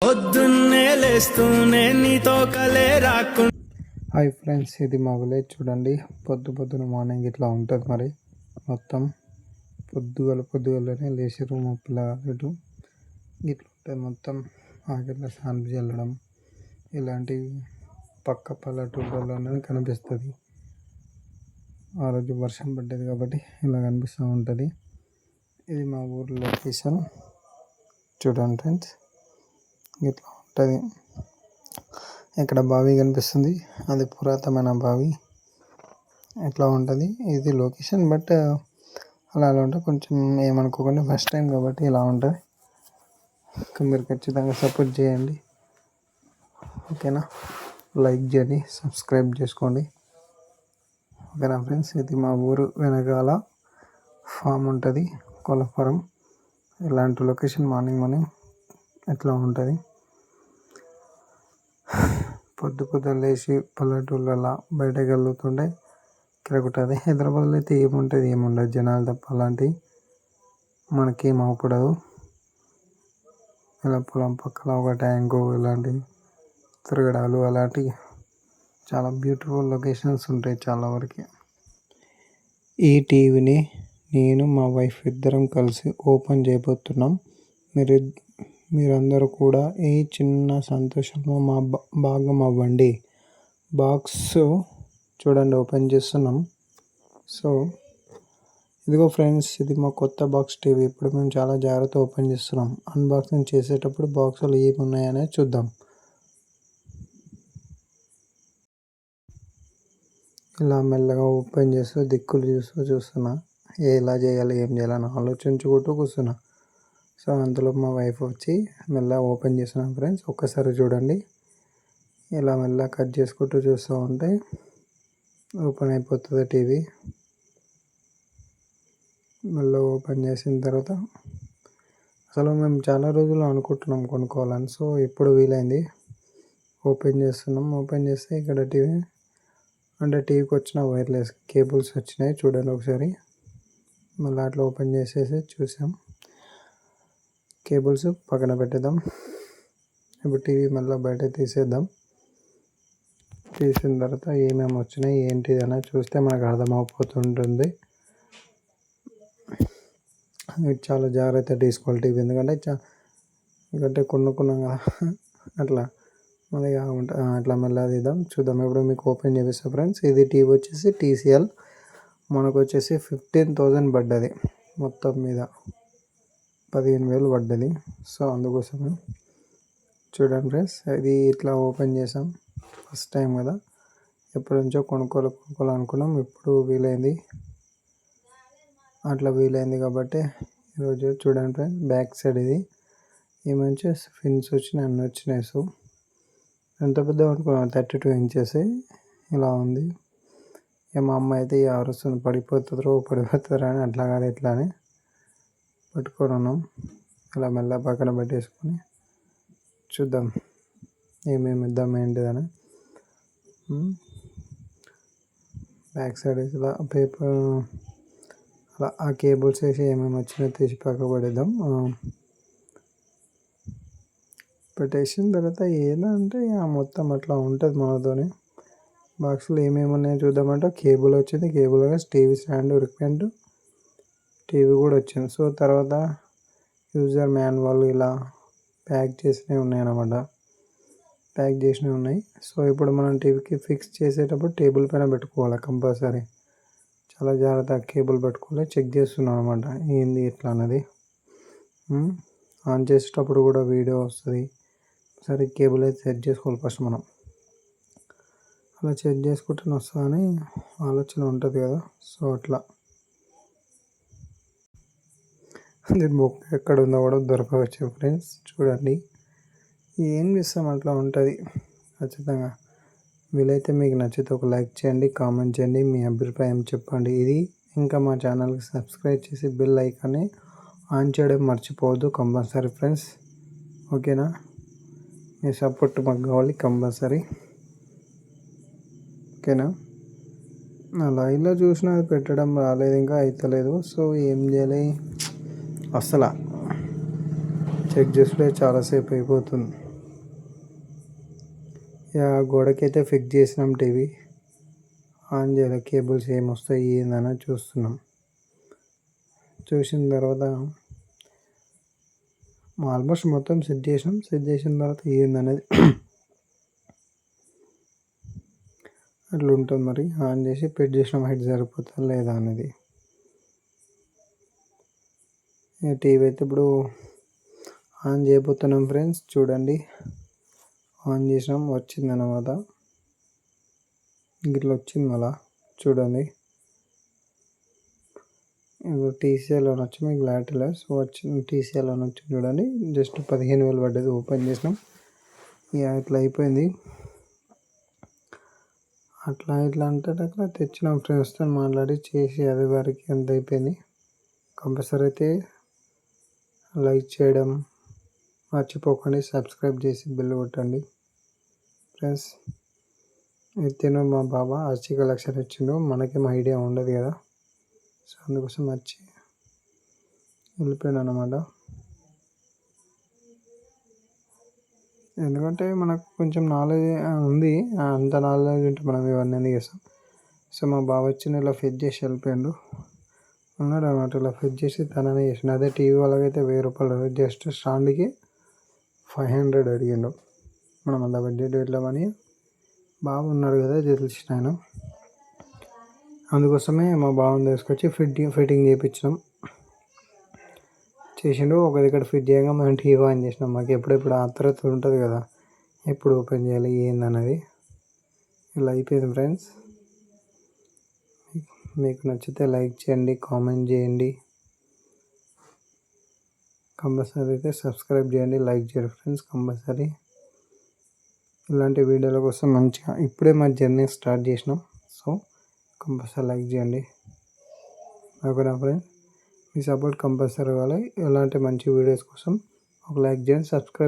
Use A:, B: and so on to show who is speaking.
A: పొద్దున్నే లేస్తూనే నీతో కలే రాకు.
B: హాయ్ ఫ్రెండ్స్, ఇది మా విలేజ్ చూడండి. పొద్దున మార్నింగ్ ఇట్లా ఉంటుంది. మరి మొత్తం పొద్దుగలనే లేచిరు మా పిల్లలు. ఇట్లా ఉంటుంది మొత్తం. ఆఖరిలో స్నానం చల్లడం ఇలాంటివి పక్క పల్లెటూళ్ళలోనే కనిపిస్తుంది. ఆ రోజు వర్షం పడ్డది కాబట్టి ఇలా కనిపిస్తూ ఉంటుంది. ఇది మా ఊరు లొకేషన్ చూడండి ఫ్రెండ్స్. ఇట్లా ఉంటుంది. ఇక్కడ బావి కనిపిస్తుంది, అది పురాతనమైన బావి. ఎట్లా ఉంటుంది ఇది లొకేషన్. బట్ అలా ఉంటే కొంచెం ఏమనుకోకుండా, ఫస్ట్ టైం కాబట్టి ఇలా ఉంటుంది. మీరు ఖచ్చితంగా సపోర్ట్ చేయండి, ఓకేనా? లైక్ చేయండి, సబ్స్క్రైబ్ చేసుకోండి, ఓకేనా ఫ్రెండ్స్. ఇది మా ఊరు వెనకాల ఫామ్ ఉంటుంది, కోళ్ళ ఫారం. ఇలాంటి లొకేషన్ మార్నింగ్ ఎట్లా ఉంటుంది. పొద్దు లేచి పల్లెటూళ్ళలో బయటకు వెళ్తుంటే కిరకుంటుంది. హైదరాబాద్లో అయితే ఏముండదు జనాలు తప్ప. అలాంటివి మనకేం అవపడదు. ఇలా పొలం పక్కన ఒక ట్యాంకు, ఇలాంటివి తిరగడాలు, అలాంటివి చాలా బ్యూటిఫుల్ లొకేషన్స్ ఉంటాయి చాలా వరకు. ఈ టీవీని నేను మా వైఫ్ ఇద్దరం కలిసి ఓపెన్ చేయబోతున్నాం. మీరందరూ కూడా ఈ చిన్న సంతోషంలో మా భాగం అవ్వండి. బాక్స్ చూడండి, ఓపెన్ చేస్తున్నాం. సో ఇదిగో ఫ్రెండ్స్, ఇది మా కొత్త బాక్స్ టీవీ. ఇప్పుడు మేము చాలా జాగ్రత్త ఓపెన్ చేస్తున్నాం. అన్బాక్సింగ్ చేసేటప్పుడు బాక్సులు ఏమి ఉన్నాయనేది చూద్దాం. ఇలా మెల్లగా ఓపెన్ చేస్తూ దిక్కులు చూస్తున్నా. ఎలా చేయాలి, ఏం చేయాలని ఆలోచించుకుంటూ కూర్చున్నా. సో అందులో మా వైఫ్ వచ్చి మెల్లగా ఓపెన్ చేస్తున్నాం ఫ్రెండ్స్. ఒక్కసారి చూడండి. ఇలా మెల్లగా కట్ చేసుకుంటూ చూస్తూ ఉంటే ఓపెన్ అయిపోతుంది టీవీ. మెల్లగా ఓపెన్ చేసిన తర్వాత అసలు మేము చాలా రోజులు అనుకుంటున్నాం కొనుక్కోవాలని. సో ఇప్పుడు వీలైంది, ఓపెన్ చేస్తున్నాం. ఓపెన్ చేస్తే ఇక్కడ టీవీకి వచ్చిన వైర్లెస్ కేబుల్స్ వచ్చినాయి. చూడండి ఒకసారి. మళ్ళీ అట్లా ఓపెన్ చేసేసి చూసాం. కేబుల్స్ పక్కన పెట్టేద్దాం. ఇప్పుడు టీవీ మళ్ళీ బయట తీసేద్దాం. తీసిన తర్వాత ఏమేమి వచ్చినాయి ఏంటిది అని చూస్తే మనకు అర్థమైపోతుంటుంది. చాలా జాగ్రత్త తీసుకోవాలి టీవీ, ఎందుకంటే కొనుక్కున్నాం కదా అట్లా అది కాకుండా అట్లా మెల్లగా తీద్దాం. చూద్దాం. ఇప్పుడు మీకు ఓపెన్ చేపిస్తాం ఫ్రెండ్స్. ఇది టీవీ వచ్చేసి TCL. మనకు వచ్చేసి 15,000 పడ్డది. మొత్తం మీద 15,000 పడ్డది. సో అందుకోసమే చూడండి ఫ్రెండ్స్. ఇది ఇట్లా ఓపెన్ చేసాం. ఫస్ట్ టైం కదా, ఎప్పటి నుంచో కొనుక్కోవాలనుకున్నాం. ఇప్పుడు వీలైంది, అట్లా వీలైంది కాబట్టి ఈరోజు చూడండి ఫ్రెండ్స్. బ్యాక్ సైడ్ ఇది మంచి ఫిన్స్ వచ్చినాయి, అన్నీ వచ్చినాయి. సో ఎంత పెద్ద అనుకున్నాం, 32 ఇంచెస్ ఇలా ఉంది. మా అమ్మ అయితే అరుస్తుంది, పడిపోతుందో అని. అట్లా కాదు, ఇట్లా అని పట్టుకొని ఉన్నాం. ఇలా మెల్ల పక్కన పెట్టేసుకొని చూద్దాం ఏమేమి ఇద్దాం ఏంటిదని. బ్యాక్ సైడ్ ఇలా పేపర్, అలా ఆ కేబుల్స్ వేసి ఏమేమి వచ్చినా తీసి పక్క పడేద్దాం. పెట్టేసిన తర్వాత ఏంటంటే మొత్తం అట్లా ఉంటుంది మనతోని. బాక్స్లో ఏమేమి ఉన్నాయో చూద్దామంటే కేబుల్ వచ్చింది, కేబుల్ టీవీ స్టాండ్, రిక్వెంట్, టీవీ కూడా వచ్చింది. సో తర్వాత యూజర్ మాన్యువల్ ఇలా ప్యాక్ చేసినవి ఉన్నాయి. సో ఇప్పుడు మనం టీవీకి ఫిక్స్ చేసేటప్పుడు టేబుల్ పైన పెట్టుకోవాలి కంపల్సరీ. చాలా జాగ్రత్తగా కేబుల్ పెట్టుకోవాలి. చెక్ చేస్తున్నాం అనమాట ఏంది ఎట్లా అన్నది. ఆన్ చేసేటప్పుడు కూడా వీడియో వస్తుంది. సరే కేబుల్ అయితే సెట్ చేసుకోవాలి ఫస్ట్ మనం. అలా చెక్ చేసుకుంటే వస్తుందని ఆలోచన ఉంటుంది కదా. సో అట్లా బుక్ ఎక్కడ ఉందో కూడా దొరకవచ్చు ఫ్రెండ్స్. చూడండి, ఏం చేస్తాం అట్లా ఉంటుంది. ఖచ్చితంగా వీలైతే మీకు నచ్చితే ఒక లైక్ చేయండి, కామెంట్ చేయండి, మీ అభిప్రాయం చెప్పండి. ఇది ఇంకా మా ఛానల్కి సబ్స్క్రైబ్ చేసి బెల్ ఐకాన్ని ఆన్ చేయడం మర్చిపోవద్దు కంపల్సరీ ఫ్రెండ్స్, ఓకేనా? మీ సపోర్ట్ మాకు కావాలి కంపల్సరీ, ఓకేనా? అలా ఇలా చూసినా అది పెట్టడం రాలేదు, ఇంకా అవుతలేదు. సో ఏం చేయాలి, అస్సలు చెక్ చేసుడే చాలాసేపు అయిపోతుంది. ఇక గోడకైతే ఫిక్స్ చేసినాం టీవీ. ఆన్ చేయాలి, కేబుల్స్ ఏమొస్తాయి ఏందని చూస్తున్నాం. చూసిన తర్వాత ఆల్మోస్ట్ మొత్తం సెట్ చేసినాం. సెట్ చేసిన తర్వాత ఏందనేది అట్లా ఉంటుంది. మరి ఆన్ చేసి పెట్ చేసినాం, హైట్ సరిపోతుందా లేదా అనేది. టీవీ అయితే ఇప్పుడు ఆన్ చేయబోతున్నాం ఫ్రెండ్స్. చూడండి, ఆన్ చేసినాం, వచ్చింది అన్నమాట. ఇట్లా వచ్చింది. మళ్ళా చూడండి, ఇప్పుడు టీసీఎల్ అని వచ్చి మీకు లాటిలెస్ వచ్చింది. టీసీఎల్ అని వచ్చింది చూడండి. జస్ట్ 15,000 పడ్డది. ఓపెన్ చేసినాం, ఇక ఇట్లా అయిపోయింది. అట్లా ఇట్లా అంటే అట్లా తెచ్చినాం ఫ్రెండ్స్తో మాట్లాడి చేసి అది వరకు ఎంత అయిపోయింది. కంపల్సరీ అయితే లైక్ చేయడం మర్చిపోకండి, సబ్స్క్రైబ్ చేసి బెల్ కొట్టండి ఫ్రెండ్స్. అయితేనో మా బాబా ఆర్చి కలెక్షన్ ఇచ్చిండు, మనకేం ఐడియా ఉండదు కదా, సో అందుకోసం వచ్చి వెళ్ళిపోయాను అన్నమాట. ఎందుకంటే మనకు కొంచెం నాలెడ్జ్ ఉంది, అంత నాలెడ్జ్ ఉంటే మనం ఇవన్నీ చేస్తాం. సో మా బావ వచ్చి ఇలా ఫిట్ చేసి వెళ్ళిపోయాడు. ఉన్నాడు అన్నమాట, ఇలా ఫిట్ చేసి తననే చేసిండు. అదే టీవీ వాళ్ళకైతే 1000 రూపాయలు జస్ట్ స్టాండ్కి 500 అడిగిండు. మనం అంత బడ్జెట్ పెట్టలేమని బాబు ఉన్నాడు కదా తెలిసిన ఆయన, అందుకోసమే మా బావని తీసుకొచ్చి ఫిట్టింగ్ చేయించినాం. చేసిండు. ఒక దగ్గర ఫిట్ చేయగా మనం టీవీ ఆన్ చేసినాం. మాకు ఎప్పుడెప్పుడు ఆత్రుత ఉంటుంది కదా, ఎప్పుడు ఓపెన్ చేయాలి ఏందన్నది. ఇలా అయిపోయింది ఫ్రెండ్స్. మీకు నచ్చితే లైక్ చేయండి, కామెంట్ చేయండి, కంపల్సరీ అయితే సబ్స్క్రైబ్ చేయండి, లైక్ చేయండి ఫ్రెండ్స్ కంపల్సరీ. ఇలాంటి వీడియోల కోసం మంచిగా ఇప్పుడే మా జర్నీ స్టార్ట్ చేసినాం. సో కంపల్సరీ లైక్ చేయండి. ఓకేనా ఫ్రెండ్స్, మీ సపోర్ట్ కంపల్సరీ కావాలి. ఇలాంటి మంచి వీడియోస్ కోసం ఒక లైక్ చేయండి, సబ్స్క్రైబ్